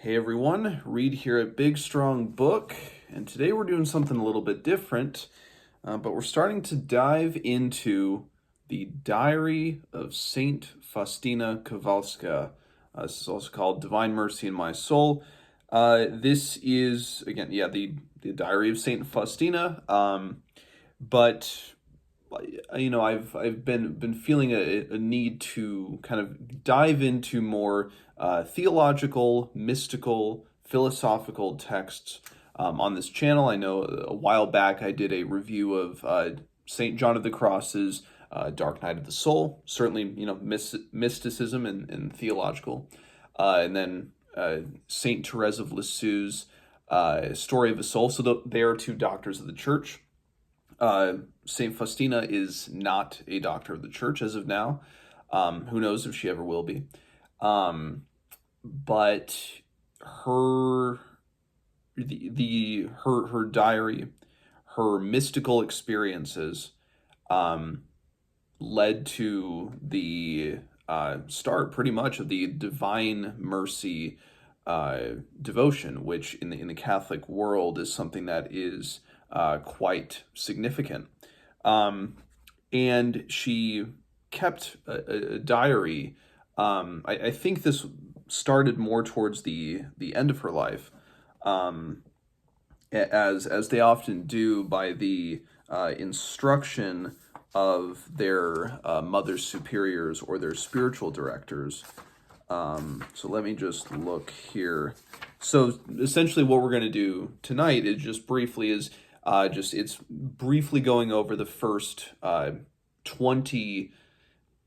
Hey everyone, Reed here at Big Strong Book, and today we're doing something a little bit different, but we're starting to dive into the Diary of Saint Faustina Kowalska. This is also called Divine Mercy in My Soul. This is, again, the Diary of Saint Faustina, but I've been feeling a need to kind of dive into more theological, mystical, philosophical texts on this channel. I know a while back I did a review of Saint John of the Cross's Dark Night of the Soul. Certainly, mysticism and theological, and then Saint Therese of Lisieux's Story of a Soul. So they are two doctors of the Church. Saint Faustina is not a doctor of the Church as of now. Who knows if she ever will be. But her her diary, her mystical experiences, led to the start pretty much of the Divine Mercy devotion, which in the Catholic world is something that is quite significant. And she kept a diary. I think this started more towards the end of her life, as they often do by the instruction of their mother superiors or their spiritual directors. So let me just look here. So essentially what we're going to do tonight is just it's briefly going over the first 20,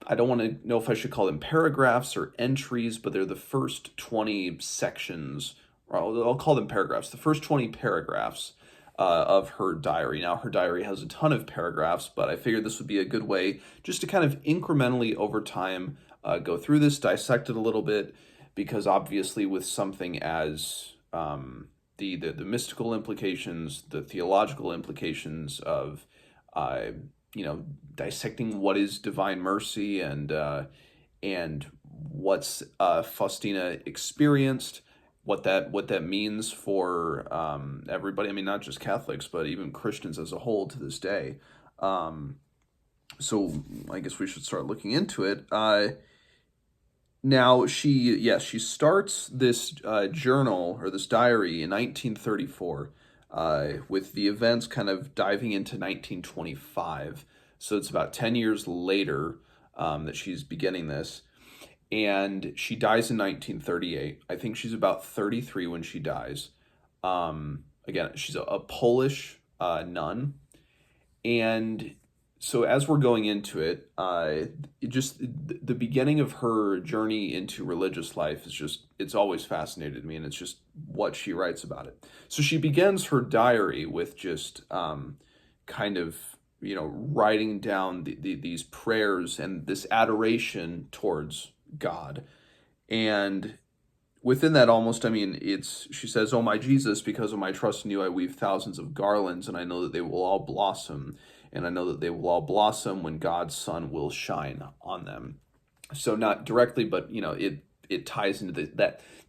I don't want to know if I should call them paragraphs or entries, but they're the first 20 sections, or I'll call them paragraphs, the first 20 paragraphs of her diary. Now, her diary has a ton of paragraphs, but I figured this would be a good way just to kind of incrementally over time go through this, dissect it a little bit, because obviously with something as the mystical implications, the theological implications of dissecting what is divine mercy and what's Faustina experienced, what that means for everybody. I mean, not just Catholics, but even Christians as a whole to this day. So I guess we should start looking into it. Now, she starts this journal or this diary in 1934, with the events kind of diving into 1925. So it's about 10 years later that she's beginning this. And she dies in 1938. I think she's about 33 when she dies. Again, she's a Polish nun. And so as we're going into it, the beginning of her journey into religious life it's always fascinated me, and it's just what she writes about it. So she begins her diary with just kind of, writing down these prayers and this adoration towards God. And within that she says, "Oh my Jesus, because of my trust in you, I weave thousands of garlands, and I know that they will all blossom. And I know that they will all blossom when God's sun will shine on them." So not directly, but it ties into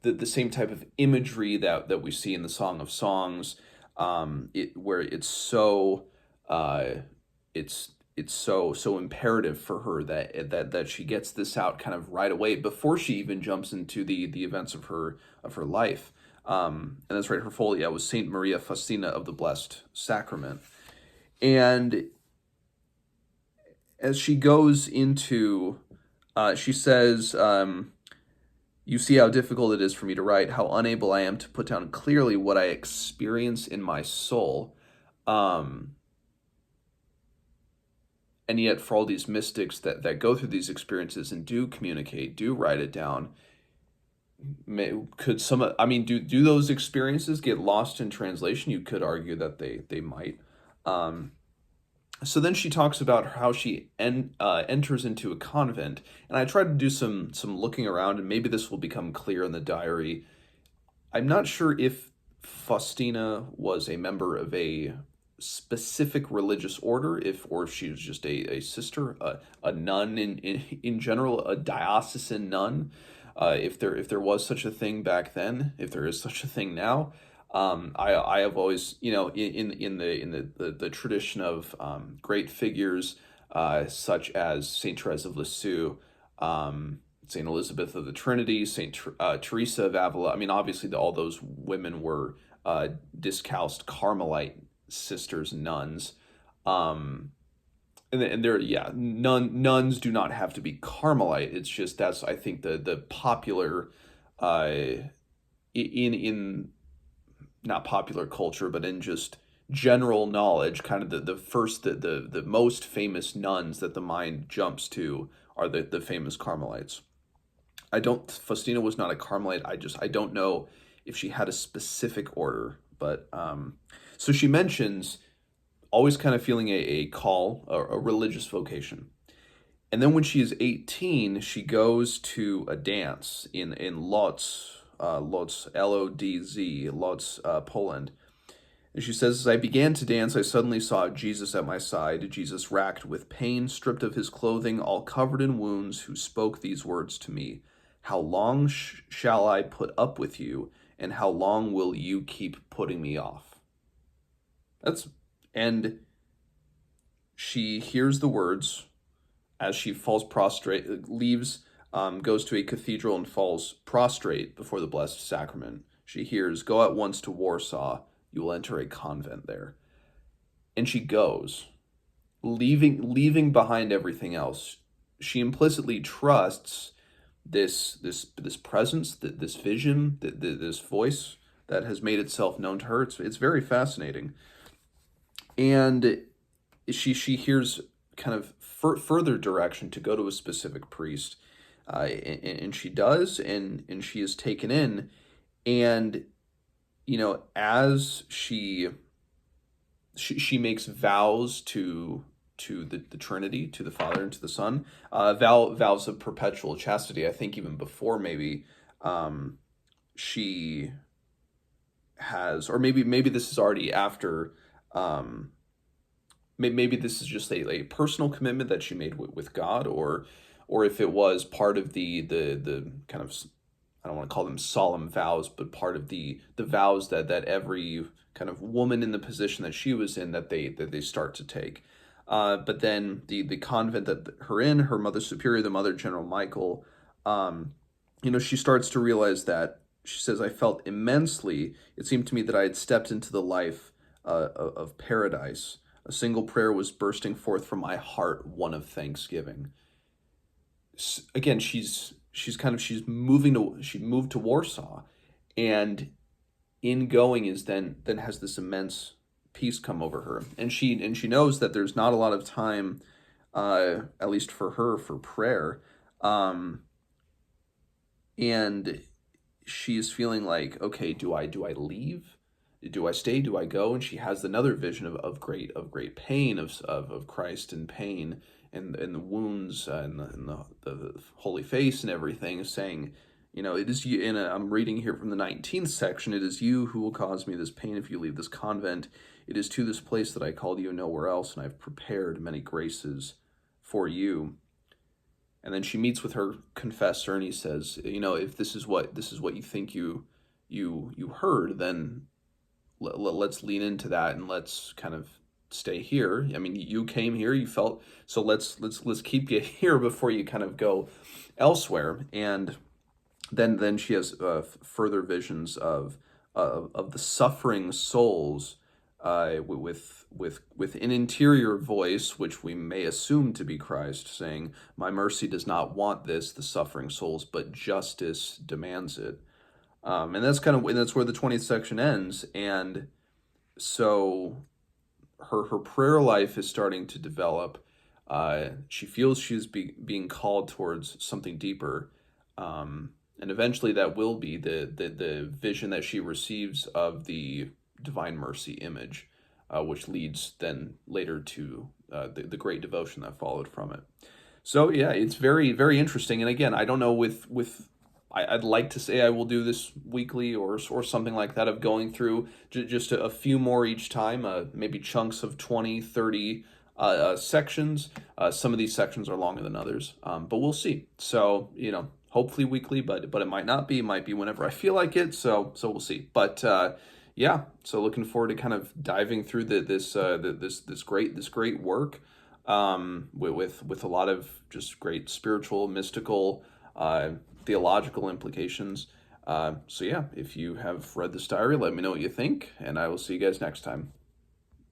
the same type of imagery that we see in the Song of Songs, where it's so so imperative for her that she gets this out kind of right away before she even jumps into the events of her life. And that's right, her full was Saint Maria Faustina of the Blessed Sacrament. And as she goes into, she says, "You see how difficult it is for me to write, how unable I am to put down clearly what I experience in my soul. And yet for all these mystics that go through these experiences and do communicate, do write it down, do those experiences get lost in translation? You could argue that they might. So then she talks about how she enters into a convent, and I tried to do some looking around, and maybe this will become clear in the diary. I'm not sure if Faustina was a member of a specific religious order, or if she was just a sister, a nun in general, a diocesan nun. if there was such a thing back then, if there is such a thing now. I have always, in the tradition of great figures such as Saint Therese of Lisieux, Saint Elizabeth of the Trinity, Teresa of Avila. I mean, obviously, all those women were discalced Carmelite sisters, nuns. Um, and there, yeah, nuns do not have to be Carmelite. It's just that's, I think, the popular uh, in not popular culture, but in just general knowledge, kind of the first the most famous nuns that the mind jumps to are the famous Carmelites. I don't Faustina was not a Carmelite. I don't know if she had a specific order, but so she mentions always kind of feeling a call, a religious vocation. And then when she is 18, she goes to a dance in Lodz, Lodz, Lodz, Lodz, Poland. And she says, as I began to dance, I suddenly saw Jesus at my side, Jesus racked with pain, stripped of his clothing, all covered in wounds, who spoke these words to me. How long shall I put up with you, and how long will you keep putting me off? And she hears the words as she falls prostrate, leaves, goes to a cathedral and falls prostrate before the Blessed Sacrament. She hears, go at once to Warsaw, you will enter a convent there. And she goes, leaving behind everything else. She implicitly trusts this presence, this vision, this voice that has made itself known to her. It's very fascinating. And she hears kind of further direction to go to a specific priest, and she does, and she is taken in, and as she makes vows to the Trinity, to the Father and to the Son, vows of perpetual chastity. I think even before maybe she has, or maybe this is already after. Maybe this is just a personal commitment that she made with God, or if it was part of the kind of, I don't want to call them solemn vows, but part of the vows that every kind of woman in the position that she was in that they start to take. But then the convent that her Mother Superior, the Mother General Michael, she starts to realize that, she says, I felt immensely, it seemed to me that I had stepped into the life of paradise. A single prayer was bursting forth from my heart, one of thanksgiving. Again, she moved to Warsaw, and in going is then has this immense peace come over her, and she knows that there's not a lot of time, at least for her, for prayer, and she's feeling like, okay, do I leave? Do I stay? Do I go? And she has another vision of great pain, of Christ in pain, and the wounds, and the holy face and everything, saying, it is you. I'm reading here from the 19th section. It is you who will cause me this pain if you leave this convent. It is to this place that I called you, nowhere else, and I've prepared many graces for you. And then she meets with her confessor, and he says, if this is what you think you heard, then let's lean into that, and let's kind of stay here. I mean, you came here, you felt, so let's keep you here before you kind of go elsewhere. And then she has further visions of the suffering souls, with an interior voice, which we may assume to be Christ, saying, my mercy does not want this, the suffering souls, but justice demands it. And that's where the 20th section ends. And so her prayer life is starting to develop. She feels she's being called towards something deeper. And eventually that will be the vision that she receives of the Divine Mercy image, which leads then later to the great devotion that followed from it. So yeah, it's very, very interesting. And again, I don't know I'd like to say I will do this weekly or something like that, of going through just a few more each time, maybe chunks of 20, 30 sections. Some of these sections are longer than others, but we'll see. So, hopefully weekly, but it might not be. It might be whenever I feel like it. So we'll see. But yeah, so looking forward to kind of diving through this great work, with a lot of just great spiritual, mystical, theological implications. So yeah, if you have read this diary, let me know what you think, and I will see you guys next time.